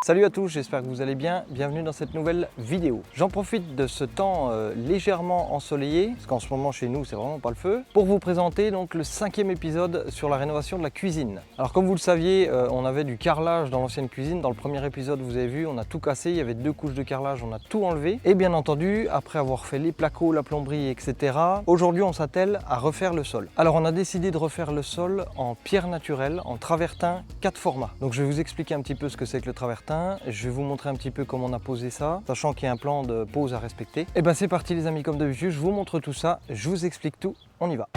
Salut à tous, j'espère que vous allez bien, bienvenue dans cette nouvelle vidéo. J'en profite de ce temps légèrement ensoleillé, parce qu'en ce moment chez nous c'est vraiment pas le feu, pour vous présenter donc le 5e épisode sur la rénovation de la cuisine. Alors comme vous le saviez, on avait du carrelage dans l'ancienne cuisine, dans le premier épisode vous avez vu, on a tout cassé, il y avait 2 couches de carrelage, on a tout enlevé. Et bien entendu, après avoir fait les placos, la plomberie, etc., aujourd'hui on s'attelle à refaire le sol. Alors on a décidé de refaire le sol en pierre naturelle, en travertin 4 formats. Donc je vais vous expliquer un petit peu ce que c'est que le travertin. Je vais vous montrer un petit peu comment on a posé ça, sachant qu'il y a un plan de pose à respecter. Et ben c'est parti les amis, comme d'habitude, je vous montre tout ça, je vous explique tout, on y va.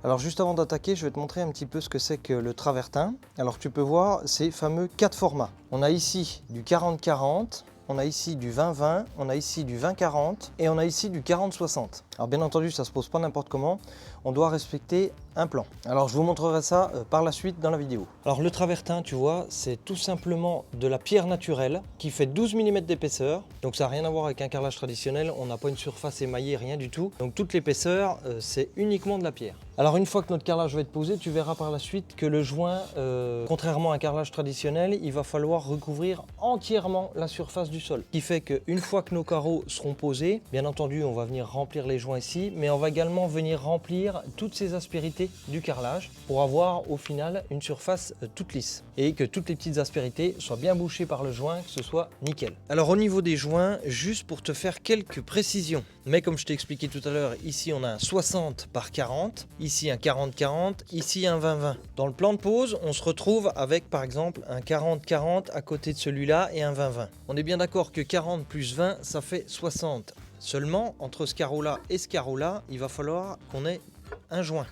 Alors juste avant d'attaquer, je vais te montrer un petit peu ce que c'est que le travertin. Alors tu peux voir ces fameux 4 formats. On a ici du 40-40, on a ici du 20-20, on a ici du 20-40 et on a ici du 40-60. Alors bien entendu, ça ne se pose pas n'importe comment, on doit respecter un plan. Alors je vous montrerai ça par la suite dans la vidéo. Alors le travertin, tu vois, c'est tout simplement de la pierre naturelle qui fait 12 mm d'épaisseur. Donc ça n'a rien à voir avec un carrelage traditionnel, on n'a pas une surface émaillée, rien du tout. Donc toute l'épaisseur, c'est uniquement de la pierre. Alors une fois que notre carrelage va être posé, tu verras par la suite que le joint, contrairement à un carrelage traditionnel, il va falloir recouvrir entièrement la surface du sol. Ce qui fait qu'une fois que nos carreaux seront posés, bien entendu on va venir remplir les joints ici, mais on va également venir remplir toutes ces aspérités du carrelage pour avoir au final une surface toute lisse. Et que toutes les petites aspérités soient bien bouchées par le joint, que ce soit nickel. Alors au niveau des joints, juste pour te faire quelques précisions, mais comme je t'ai expliqué tout à l'heure, ici on a un 60 par 40, ici un 40-40, ici un 20-20. Dans le plan de pose, on se retrouve avec par exemple un 40-40 à côté de celui-là et un 20-20. On est bien d'accord que 40 plus 20, ça fait 60. Seulement, entre ce carreau-là et ce carreau-là, il va falloir qu'on ait un joint.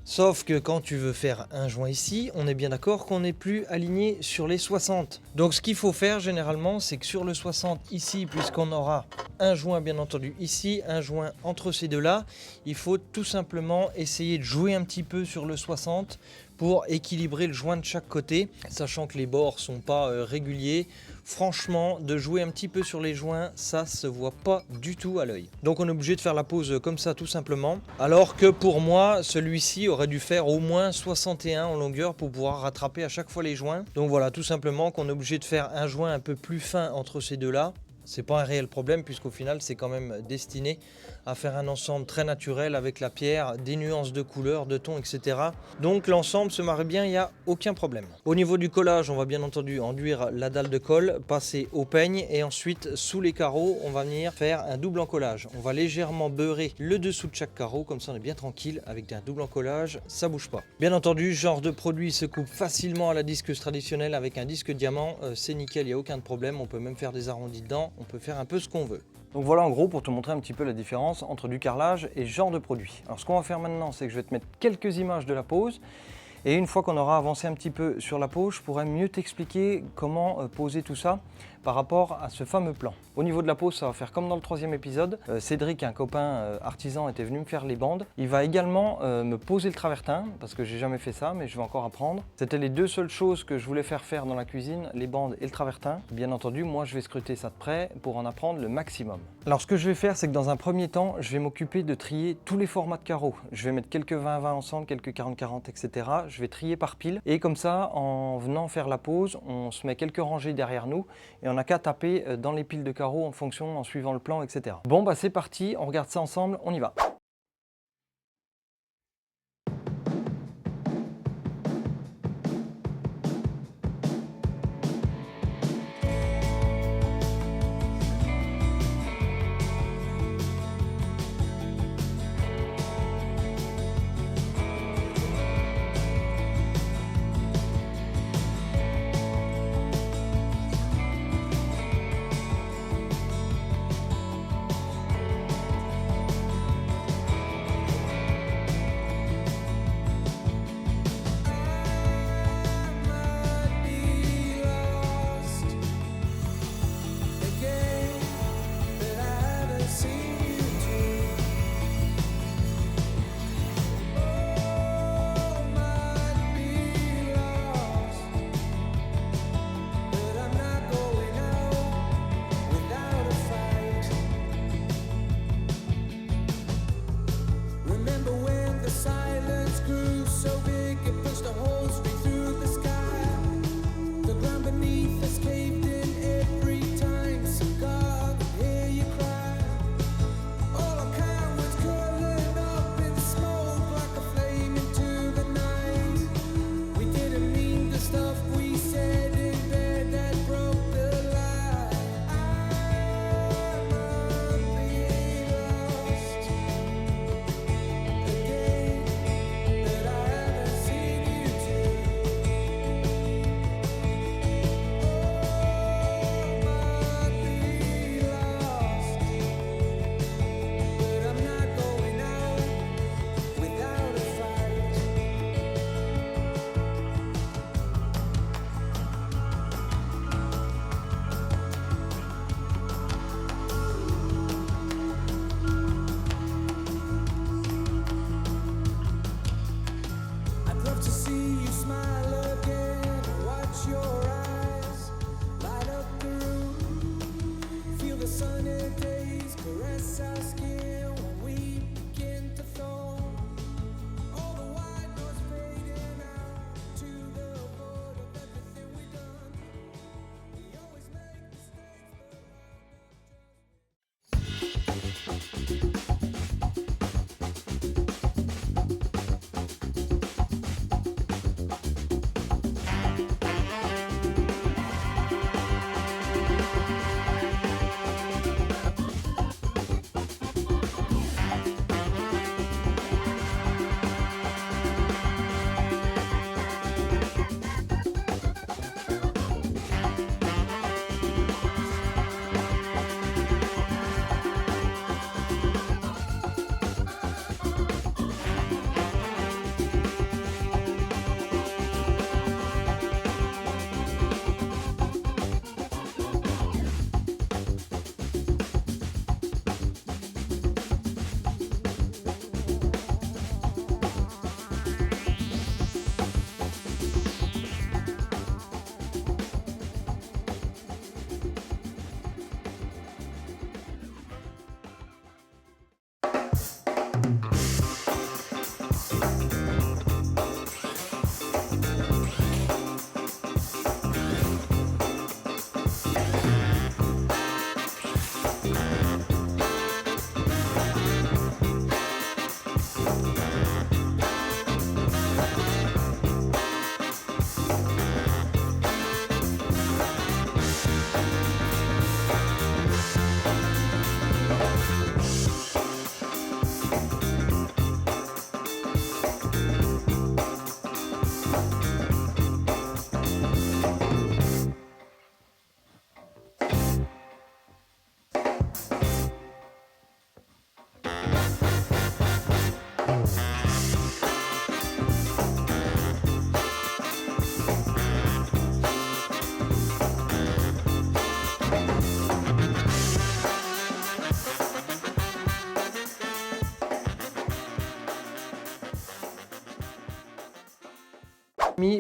Sauf que quand tu veux faire un joint ici, on est bien d'accord qu'on n'est plus aligné sur les 60. Donc ce qu'il faut faire généralement, c'est que sur le 60 ici, puisqu'on aura un joint bien entendu ici, un joint entre ces deux-là, il faut tout simplement essayer de jouer un petit peu sur le 60 pour équilibrer le joint de chaque côté, sachant que les bords sont pas réguliers. Franchement, de jouer un petit peu sur les joints, ça se voit pas du tout à l'œil. Donc on est obligé de faire la pose comme ça tout simplement. Alors que pour moi, celui-ci aurait dû faire au moins 61 en longueur pour pouvoir rattraper à chaque fois les joints. Donc voilà, tout simplement qu'on est obligé de faire un joint un peu plus fin entre ces deux-là. C'est pas un réel problème puisqu'au final c'est quand même destiné à faire un ensemble très naturel avec la pierre, des nuances de couleurs, de tons, etc. Donc l'ensemble se marie bien, il n'y a aucun problème. Au niveau du collage, on va bien entendu enduire la dalle de colle, passer au peigne et ensuite sous les carreaux, on va venir faire un double encollage. On va légèrement beurrer le dessous de chaque carreau, comme ça on est bien tranquille avec un double encollage, ça bouge pas. Bien entendu, ce genre de produit se coupe facilement à la disqueuse traditionnelle avec un disque diamant, c'est nickel, il n'y a aucun problème, on peut même faire des arrondis dedans. On peut faire un peu ce qu'on veut. Donc voilà en gros pour te montrer un petit peu la différence entre du carrelage et ce genre de produit. Alors ce qu'on va faire maintenant, c'est que je vais te mettre quelques images de la pose. Et une fois qu'on aura avancé un petit peu sur la pose, je pourrais mieux t'expliquer comment poser tout ça par rapport à ce fameux plan. Au niveau de la pose, ça va faire comme dans le 3e épisode. Cédric, un copain artisan, était venu me faire les bandes. Il va également me poser le travertin, parce que j'ai jamais fait ça, mais je vais encore apprendre. C'était les 2 seules choses que je voulais faire dans la cuisine, les bandes et le travertin. Bien entendu, moi je vais scruter ça de près pour en apprendre le maximum. Alors ce que je vais faire, c'est que dans un premier temps, je vais m'occuper de trier tous les formats de carreaux. Je vais mettre quelques 20-20 ensemble, quelques 40-40, etc. Je vais trier par pile. Et comme ça, en venant faire la pose, on se met quelques rangées derrière nous et on n'a qu'à taper dans les piles de carreaux en fonction, en suivant le plan, etc. Bon bah c'est parti, on regarde ça ensemble, on y va.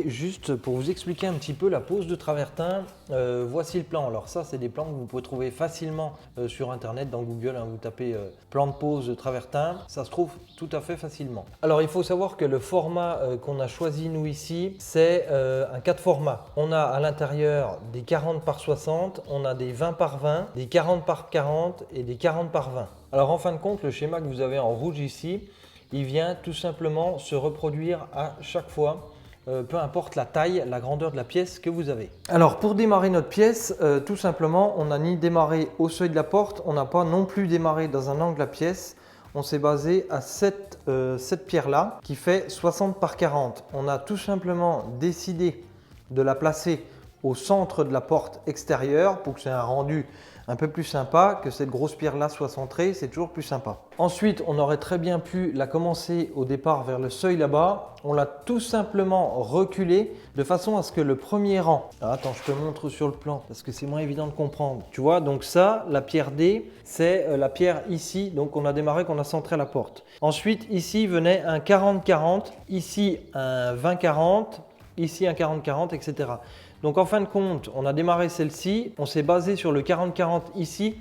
Juste pour vous expliquer un petit peu la pose de travertin, voici le plan. Alors ça, c'est des plans que vous pouvez trouver facilement sur internet, dans Google, hein, vous tapez plan de pose de travertin, ça se trouve tout à fait facilement. Alors il faut savoir que le format qu'on a choisi nous ici, c'est un 4 formats. On a à l'intérieur des 40 par 60, on a des 20 par 20, des 40 par 40 et des 40 par 20. Alors en fin de compte, le schéma que vous avez en rouge ici, il vient tout simplement se reproduire à chaque fois. Peu importe la taille, la grandeur de la pièce que vous avez. Alors pour démarrer notre pièce, tout simplement, on n'a ni démarré au seuil de la porte, on n'a pas non plus démarré dans un angle de la pièce. On s'est basé à cette pierre-là qui fait 60 par 40. On a tout simplement décidé de la placer au centre de la porte extérieure pour que c'est un rendu un peu plus sympa, que cette grosse pierre là soit centrée, c'est toujours plus sympa. Ensuite, on aurait très bien pu la commencer au départ vers le seuil là-bas. On l'a tout simplement reculé de façon à ce que le premier rang, attends, je te montre sur le plan parce que c'est moins évident de comprendre. Tu vois, donc ça, la pierre D, c'est la pierre ici, donc on a démarré, qu'on a centré la porte. Ensuite, ici venait un 40-40, ici un 20-40, ici un 40-40, etc. Donc en fin de compte, on a démarré celle-ci, on s'est basé sur le 40-40 ici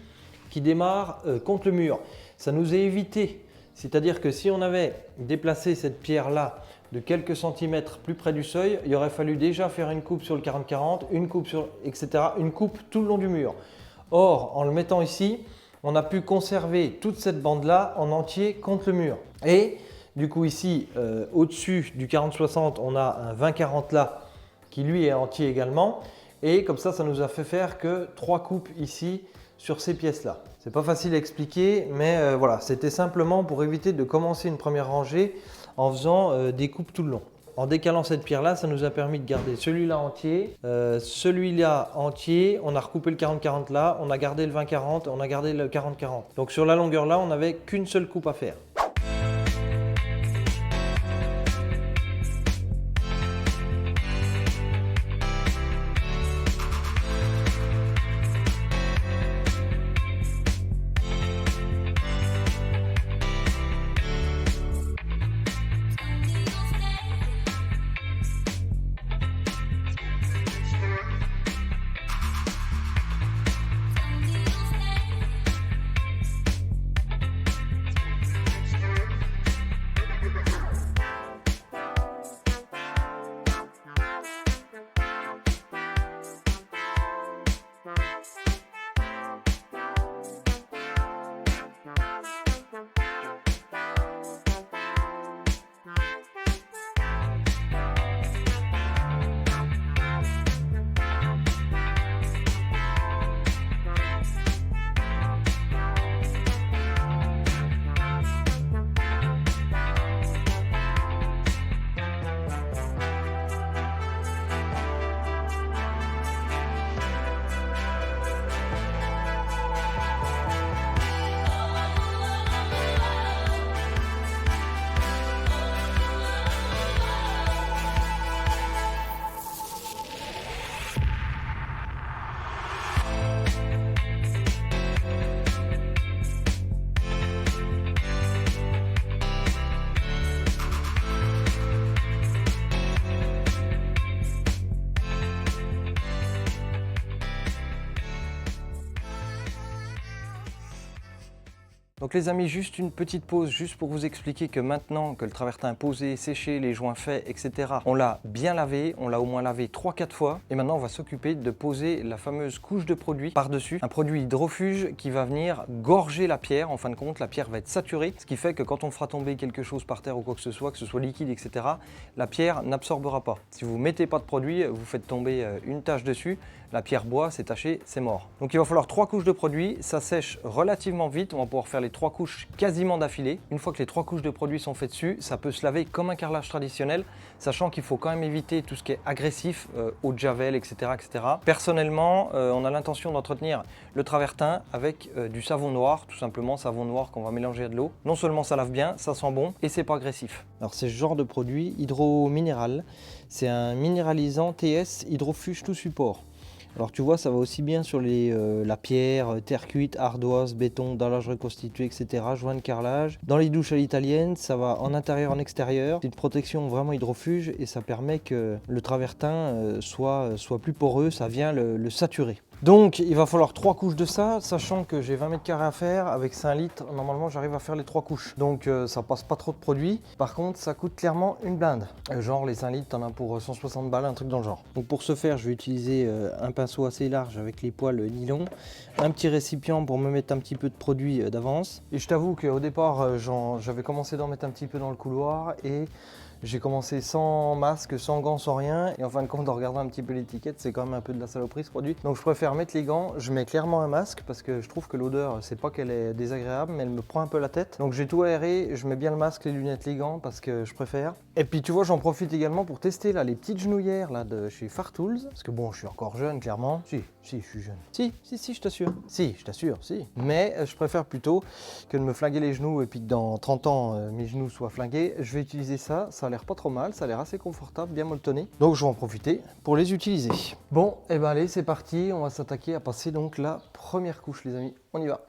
qui démarre contre le mur. Ça nous a évité, c'est-à-dire que si on avait déplacé cette pierre-là de quelques centimètres plus près du seuil, il aurait fallu déjà faire une coupe sur le 40-40, une coupe sur, etc., une coupe tout le long du mur. Or, en le mettant ici, on a pu conserver toute cette bande-là en entier contre le mur. Et du coup ici, au-dessus du 40-60, on a un 20-40 là, qui lui est entier également, et comme ça nous a fait faire que 3 coupes ici sur ces pièces là. C'est pas facile à expliquer, mais voilà, c'était simplement pour éviter de commencer une première rangée en faisant des coupes tout le long. En décalant cette pierre là, ça nous a permis de garder celui-là entier, celui-là entier, on a recoupé le 40-40 là, on a gardé le 20-40, on a gardé le 40-40. Donc sur la longueur là, on n'avait qu'une seule coupe à faire. Donc les amis, juste une petite pause, juste pour vous expliquer que maintenant que le travertin est posé, séché, les joints faits, etc. On l'a bien lavé, on l'a au moins lavé 3-4 fois. Et maintenant on va s'occuper de poser la fameuse couche de produit par-dessus. Un produit hydrofuge qui va venir gorger la pierre. En fin de compte, la pierre va être saturée. Ce qui fait que quand on fera tomber quelque chose par terre ou quoi que ce soit liquide, etc., la pierre n'absorbera pas. Si vous ne mettez pas de produit, vous faites tomber une tache dessus, la pierre boit, c'est taché, c'est mort. Donc il va falloir 3 couches de produit, ça sèche relativement vite, on va pouvoir faire les 3 couches quasiment d'affilée. Une fois que les 3 couches de produit sont faites dessus, ça peut se laver comme un carrelage traditionnel, sachant qu'il faut quand même éviter tout ce qui est agressif, eau de javel, etc. etc. Personnellement, on a l'intention d'entretenir le travertin avec du savon noir, tout simplement savon noir qu'on va mélanger à de l'eau. Non seulement ça lave bien, ça sent bon et c'est pas agressif. Alors c'est ce genre de produit hydro-minéral, c'est un minéralisant TS hydrofuge tout support. Alors tu vois, ça va aussi bien sur la pierre, terre cuite, ardoise, béton, dallage reconstitué, etc. Joint de carrelage. Dans les douches à l'italienne, ça va en intérieur, en extérieur. C'est une protection vraiment hydrofuge et ça permet que le travertin soit plus poreux, ça vient le saturer. Donc il va falloir 3 couches de ça, sachant que j'ai 20 mètres carrés à faire, avec 5 litres, normalement j'arrive à faire les 3 couches. Donc ça passe pas trop de produit, par contre ça coûte clairement une blinde. Genre les 5 litres, t'en as pour 160 balles, un truc dans le genre. Donc pour ce faire, je vais utiliser un pinceau assez large avec les poils nylon, un petit récipient pour me mettre un petit peu de produit d'avance. Et je t'avoue qu'au départ, j'avais commencé d'en mettre un petit peu dans le couloir et j'ai commencé sans masque, sans gants, sans rien. Et en fin de compte, en regardant un petit peu l'étiquette, c'est quand même un peu de la saloperie ce produit. Donc je préfère mettre les gants. Je mets clairement un masque parce que je trouve que l'odeur, c'est pas qu'elle est désagréable, mais elle me prend un peu la tête. Donc j'ai tout aéré, je mets bien le masque, les lunettes, les gants parce que je préfère. Et puis tu vois, j'en profite également pour tester là les petites genouillères là de chez Fartools. Parce que bon, je suis encore jeune, clairement. Si, je suis jeune. Si, je t'assure. Si, je t'assure, si. Mais je préfère plutôt que de me flinguer les genoux et puis que dans 30 ans, mes genoux soient flingués. Je vais utiliser ça. Ça a l'air pas trop mal, ça a l'air assez confortable, bien molletonné. Donc je vais en profiter pour les utiliser. Bon, et ben allez, c'est parti. On va s'attaquer à passer donc la première couche, les amis. On y va.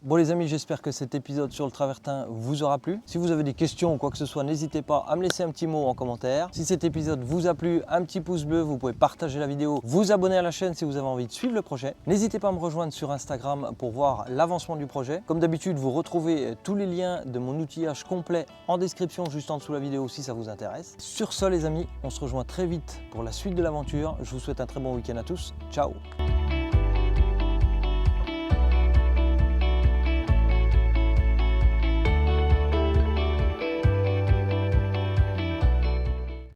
Bon les amis, j'espère que cet épisode sur le travertin vous aura plu. Si vous avez des questions ou quoi que ce soit, n'hésitez pas à me laisser un petit mot en commentaire. Si cet épisode vous a plu, un petit pouce bleu, vous pouvez partager la vidéo, vous abonner à la chaîne si vous avez envie de suivre le projet. N'hésitez pas à me rejoindre sur Instagram pour voir l'avancement du projet. Comme d'habitude, vous retrouvez tous les liens de mon outillage complet en description juste en dessous de la vidéo si ça vous intéresse. Sur ce les amis, on se rejoint très vite pour la suite de l'aventure. Je vous souhaite un très bon week-end à tous. Ciao!